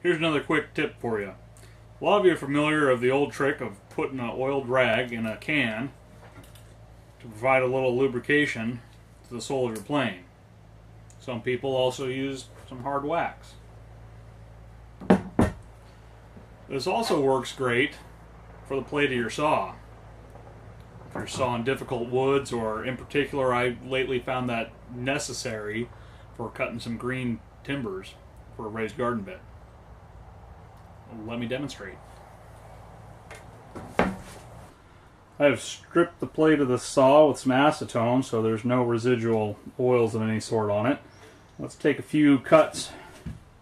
Here's another quick tip for you. A lot of you are familiar of the old trick of putting an oiled rag in a can to provide a little lubrication to the sole of your plane. Some people also use some hard wax. This also works great for the plate of your saw. If you're sawing difficult woods, or in particular I lately found that necessary for cutting some green timbers for a raised garden bed. Let me demonstrate. I have stripped the plate of the saw with some acetone so there's no residual oils of any sort on it. Let's take a few cuts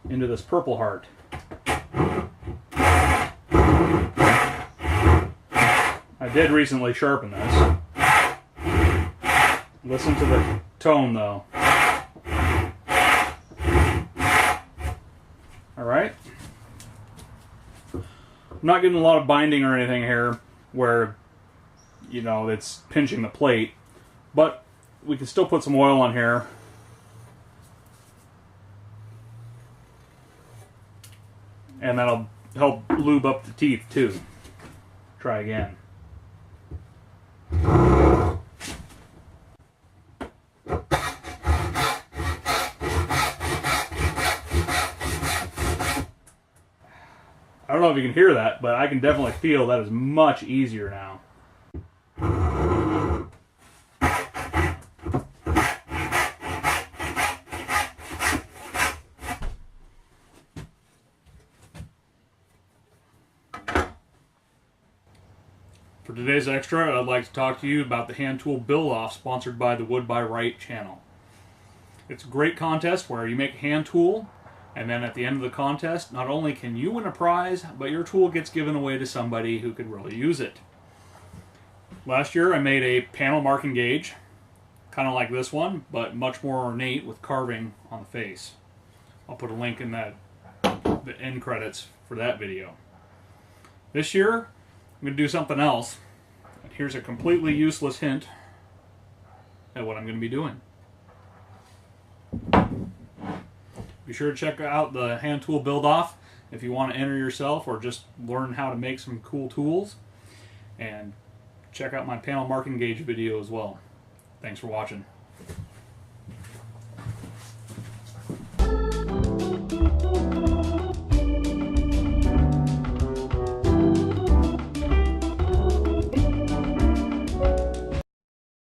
into this Purple Heart. I did recently sharpen this. Listen to the tone though. Alright. I'm not getting a lot of binding or anything here where, you know, it's pinching the plate, but we can still put some oil on here. And that'll help lube up the teeth too. Try again. I don't know if you can hear that, but I can definitely feel that is much easier now. For today's extra, I'd like to talk to you about the hand tool build-off sponsored by the Wood by Wright channel. It's a great contest where you make a hand tool, and then at the end of the contest, not only can you win a prize, but your tool gets given away to somebody who could really use it. Last year I made a panel marking gauge, kind of like this one, but much more ornate with carving on the face. I'll put a link in the end credits for that video. This year, I'm going to do something else. And here's a completely useless hint at what I'm going to be doing. Be sure to check out the hand tool build-off if you want to enter yourself or just learn how to make some cool tools. And check out my panel marking gauge video as well. Thanks for watching.